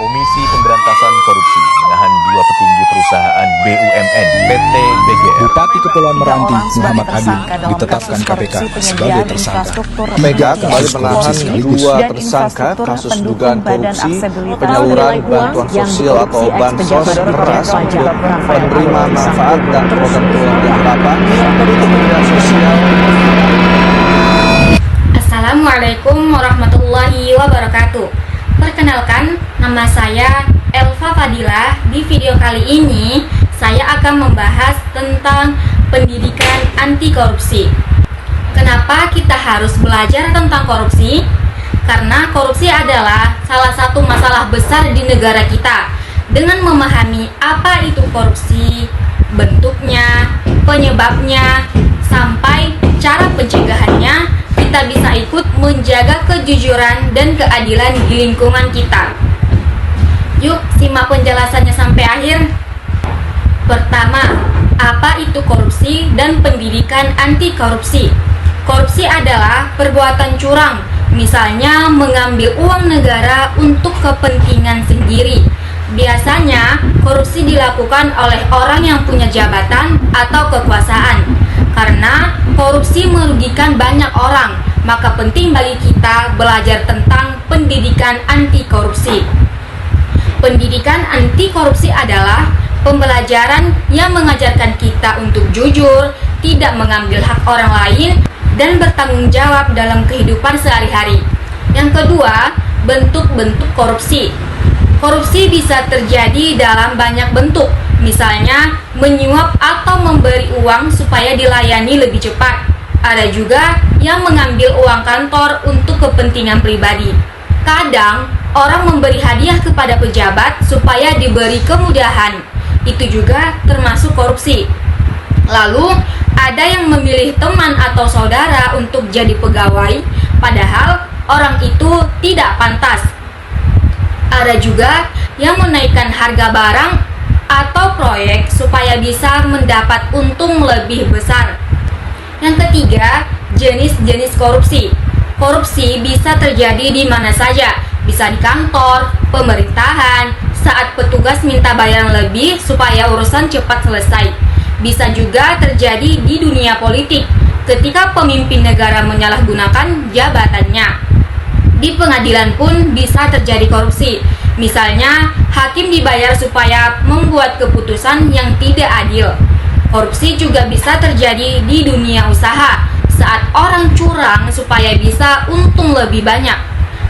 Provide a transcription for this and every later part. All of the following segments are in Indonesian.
Komisi Pemberantasan Korupsi menahan dua petinggi perusahaan BUMN PT BGR. Bupati Kepulauan Meranti Muhammad Adil ditetapkan KPK sebagai tersangka. KPK kembali menahan dua tersangka kasus dugaan korupsi penyaluran bantuan sosial atau bansos beras untuk penerima manfaat dan program-program harapan untuk media sosial. Assalamualaikum warahmatullahi wabarakatuh. Perkenalkan, nama saya Elva Fadila. Di video kali ini saya akan membahas tentang pendidikan anti korupsi. Kenapa kita harus belajar tentang korupsi? Karena korupsi adalah salah satu masalah besar di negara kita. Dengan memahami apa itu korupsi, bentuknya, penyebabnya, sampai cara pencegahannya, kita bisa ikut menjaga kejujuran dan keadilan di lingkungan kita. Yuk, simak penjelasannya sampai akhir. Pertama, apa itu korupsi dan pendidikan anti korupsi? Korupsi adalah perbuatan curang, misalnya mengambil uang negara untuk kepentingan sendiri. Biasanya, korupsi dilakukan oleh orang yang punya jabatan atau kekuasaan. Karena korupsi merugikan banyak orang, maka penting bagi kita belajar tentang pendidikan anti korupsi. Pendidikan anti korupsi adalah pembelajaran yang mengajarkan kita untuk jujur, tidak mengambil hak orang lain, dan bertanggung jawab dalam kehidupan sehari-hari. Yang kedua, bentuk-bentuk korupsi. Korupsi bisa terjadi dalam banyak bentuk, misalnya menyuap atau memberi uang supaya dilayani lebih cepat. Ada juga yang mengambil uang kantor untuk kepentingan pribadi. Kadang, orang memberi hadiah kepada pejabat supaya diberi kemudahan. Itu juga termasuk korupsi. Lalu, ada yang memilih teman atau saudara untuk jadi pegawai, padahal orang itu tidak pantas. Ada juga yang menaikkan harga barang atau proyek supaya bisa mendapat untung lebih besar. Yang ketiga, jenis-jenis korupsi. Korupsi bisa terjadi di mana saja, bisa di kantor, pemerintahan, saat petugas minta bayaran lebih supaya urusan cepat selesai. Bisa juga terjadi di dunia politik, ketika pemimpin negara menyalahgunakan jabatannya. Di pengadilan pun bisa terjadi korupsi. Misalnya, hakim dibayar supaya membuat keputusan yang tidak adil. Korupsi juga bisa terjadi di dunia usaha, saat orang curang supaya bisa untung lebih banyak.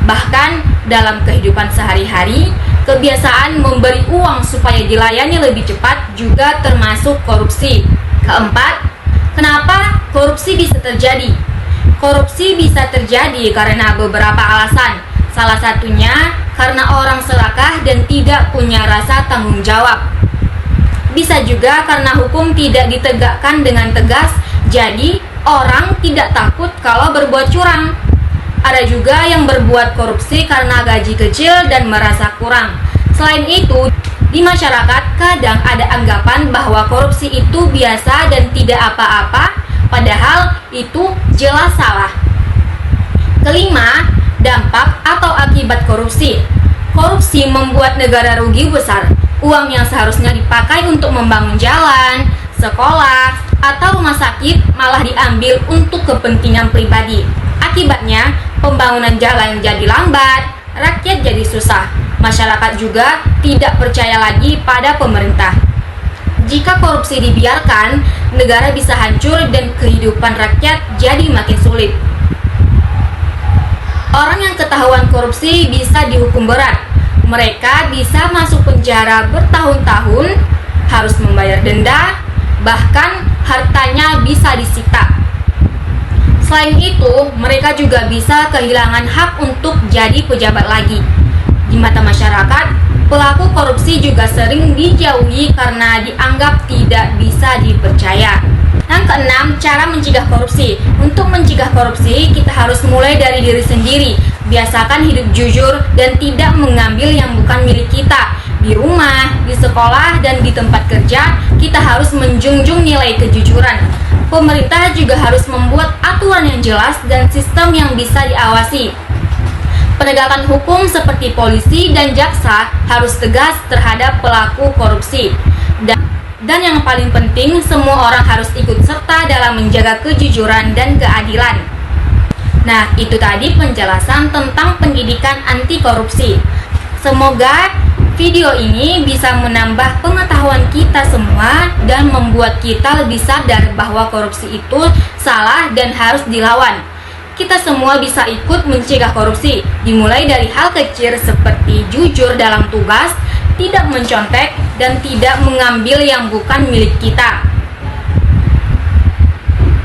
Bahkan dalam kehidupan sehari-hari, kebiasaan memberi uang supaya dilayani lebih cepat juga termasuk korupsi. Keempat, kenapa korupsi bisa terjadi? Korupsi bisa terjadi karena beberapa alasan. Salah satunya karena orang serakah dan tidak punya rasa tanggung jawab. Bisa juga karena hukum tidak ditegakkan dengan tegas, jadi orang tidak takut kalau berbuat curang. Ada juga yang berbuat korupsi karena gaji kecil dan merasa kurang. Selain itu, di masyarakat kadang ada anggapan bahwa korupsi itu biasa dan tidak apa-apa, padahal itu jelas salah. Kelima, dampak atau akibat korupsi. Korupsi membuat negara rugi besar. Uang yang seharusnya dipakai untuk membangun jalan, sekolah, atau rumah sakit malah diambil untuk kepentingan pribadi. Akibatnya, pembangunan jalan jadi lambat, rakyat jadi susah. Masyarakat juga tidak percaya lagi pada pemerintah. Jika korupsi dibiarkan, negara bisa hancur dan kehidupan rakyat jadi makin sulit. Orang yang ketahuan korupsi bisa dihukum berat. Mereka bisa masuk penjara bertahun-tahun, harus membayar denda, bahkan hartanya bisa disita. Selain itu, mereka juga bisa kehilangan hak untuk jadi pejabat lagi. Di mata masyarakat, pelaku korupsi juga sering dijauhi karena dianggap tidak bisa dipercaya. Yang keenam, cara mencegah korupsi. Untuk mencegah korupsi, kita harus mulai dari diri sendiri. Biasakan hidup jujur dan tidak mengambil yang bukan milik kita. Di rumah, di sekolah, dan di tempat kerja, kita harus menjunjung nilai kejujuran. Pemerintah juga harus membuat aturan yang jelas dan sistem yang bisa diawasi. Penegakan hukum seperti polisi dan jaksa harus tegas terhadap pelaku korupsi. Dan yang paling penting, semua orang harus ikut serta dalam menjaga kejujuran dan keadilan. Nah, itu tadi penjelasan tentang pendidikan anti korupsi. Semoga video ini bisa menambah pengetahuan kita semua dan membuat kita lebih sadar bahwa korupsi itu salah dan harus dilawan. Kita semua bisa ikut mencegah korupsi, dimulai dari hal kecil seperti jujur dalam tugas, tidak mencontek, dan tidak mengambil yang bukan milik kita.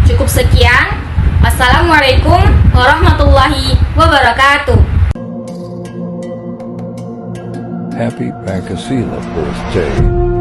Cukup sekian. Wassalamualaikum warahmatullahi wabarakatuh. Happy Pancasila birthday.